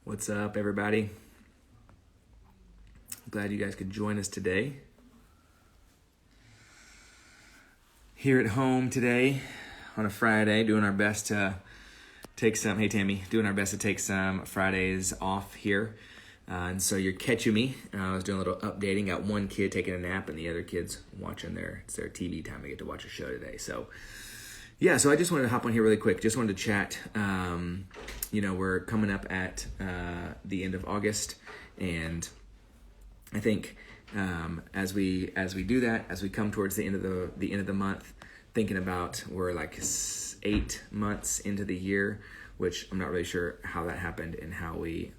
What's up, everybody? Glad you guys could join us today. Here at home today on a Friday, doing our best to take some, hey Tammy, doing our best to take some Fridays off here. And so you're catching me. I was doing a little updating. Got one kid taking a nap and the other kid's watching it's their TV time. They get to watch a show today. So I just wanted to hop on here really quick. Just wanted to chat. We're coming up at the end of August, and I think as we do that, as we come towards the end of the month, thinking about we're like 8 months into the year, which I'm not really sure how that happened and how we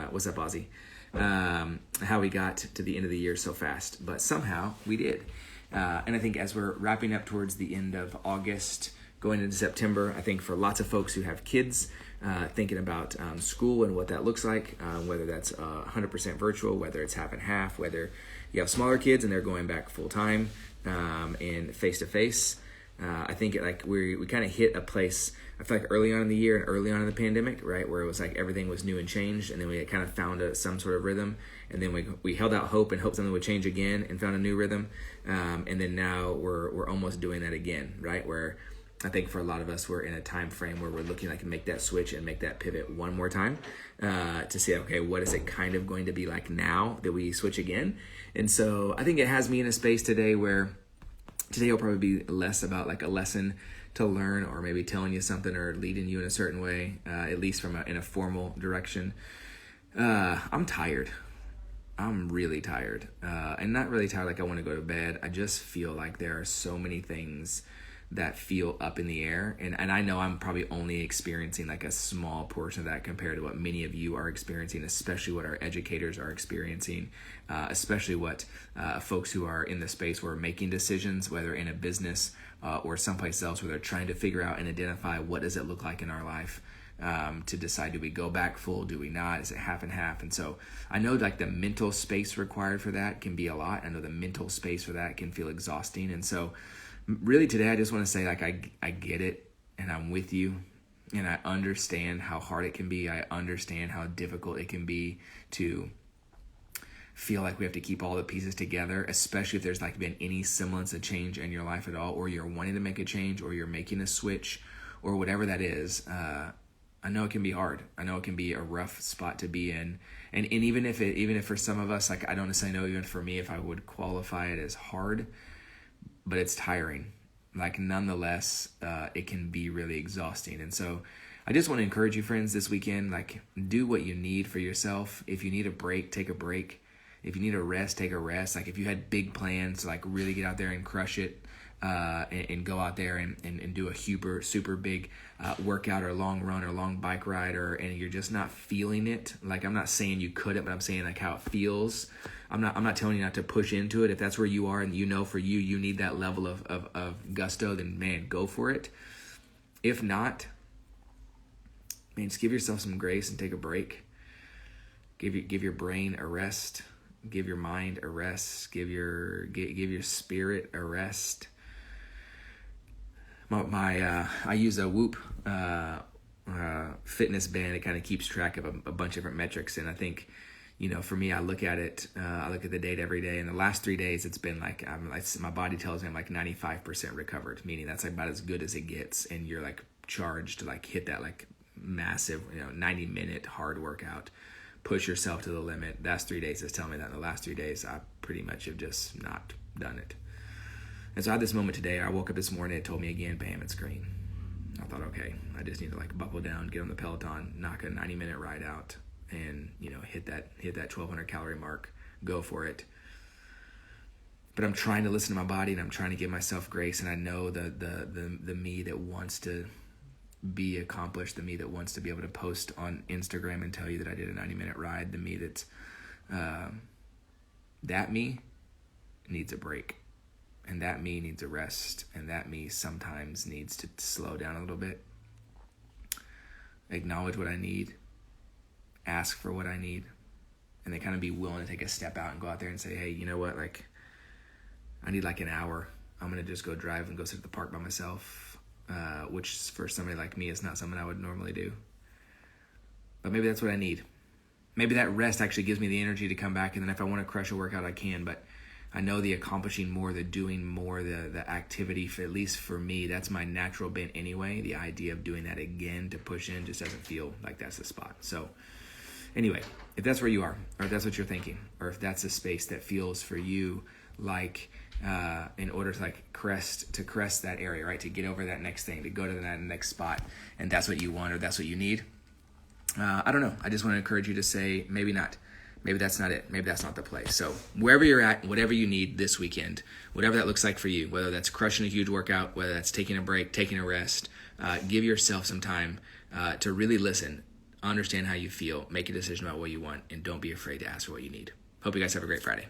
what's up, Ozzy? How we got to the end of the year so fast, but somehow we did. And I think as we're wrapping up towards the end of August, going into September, I think for lots of folks who have kids, thinking about school and what that looks like, whether that's 100% virtual, whether it's half and half, whether you have smaller kids and they're going back full time and face to face. I think we kind of hit a place, I feel like early on in the year and early on in the pandemic, right, where it was like everything was new and changed, and then we kind of found some sort of rhythm, and then we held out hope and hoped something would change again and found a new rhythm, and then now we're almost doing that again, right, where I think for a lot of us, we're in a time frame where we're looking like to make that switch and make that pivot one more time to see, okay, what is it kind of going to be like now that we switch again? And so I think it has me in a space today where today will probably be less about like a lesson to learn or maybe telling you something or leading you in a certain way, at least in a formal direction. I'm tired. I'm really tired. And not really tired like I want to go to bed. I just feel like there are so many things that feel up in the air. And I know I'm probably only experiencing like a small portion of that compared to what many of you are experiencing, especially what our educators are experiencing, especially what folks who are in the space where we're making decisions, whether in a business or someplace else where they're trying to figure out and identify what does it look like in our life to decide, do we go back full, do we not, is it half and half? And so I know like the mental space required for that can be a lot. I know the mental space for that can feel exhausting. And so really today, I just want to say, like, I get it, and I'm with you, and I understand how hard it can be. I understand how difficult it can be to feel like we have to keep all the pieces together, especially if there's like been any semblance of change in your life at all, or you're wanting to make a change, or you're making a switch, or whatever that is. I know it can be hard. I know it can be a rough spot to be in, and even if for some of us, like I don't necessarily know, even for me, if I would qualify it as hard. But it's tiring. Like nonetheless, it can be really exhausting. And so I just want to encourage you, friends, this weekend, like do what you need for yourself. If you need a break, take a break. If you need a rest, take a rest. Like if you had big plans to like really get out there and crush it and go out there and do a super big workout or long run or long bike ride and you're just not feeling it. Like I'm not saying you couldn't, but I'm saying like how it feels. I'm not telling you not to push into it. If that's where you are and you know for you need that level of gusto, then man, go for it. If not, man, just give yourself some grace and take a break. Give your brain a rest. Give your mind a rest. Give your spirit a rest. I use a Whoop fitness band. It kind of keeps track of a bunch of different metrics, and I think, for me, I look at it. I look at the data every day, and the last 3 days, it's been like my body tells me I'm like 95% recovered, meaning that's like about as good as it gets, and you're like charged to like hit that like massive 90-minute hard workout, push yourself to the limit. That's 3 days is telling me that in the last 3 days, I pretty much have just not done it. And so I had this moment today. I woke up this morning, it told me again, bam, it's green. I thought, okay, I just need to like buckle down, get on the Peloton, knock a 90-minute ride out, and hit that 1,200 calorie mark, go for it. But I'm trying to listen to my body, and I'm trying to give myself grace. And I know the me that wants to be accomplished, the me that wants to be able to post on Instagram and tell you that I did a 90-minute ride, the me that's that me needs a break. And that me needs a rest, and that me sometimes needs to slow down a little bit, acknowledge what I need, ask for what I need, and then kind of be willing to take a step out and go out there and say, hey, you know what, like, I need like an hour. I'm going to just go drive and go sit at the park by myself, which for somebody like me is not something I would normally do. but maybe that's what I need. Maybe that rest actually gives me the energy to come back, and then if I want to crush a workout, I can. But I know the accomplishing more, the doing more, the activity, for, at least for me, that's my natural bent anyway. The idea of doing that again to push in just doesn't feel like that's the spot. So anyway, if that's where you are, or if that's what you're thinking, or if that's a space that feels for you like in order to like crest that area, right, to get over that next thing, to go to that next spot, and that's what you want or that's what you need, I don't know. I just want to encourage you to say, maybe not. Maybe that's not it. Maybe that's not the place. So wherever you're at, whatever you need this weekend, whatever that looks like for you, whether that's crushing a huge workout, whether that's taking a break, taking a rest, give yourself some time to really listen, understand how you feel, make a decision about what you want, and don't be afraid to ask for what you need. Hope you guys have a great Friday.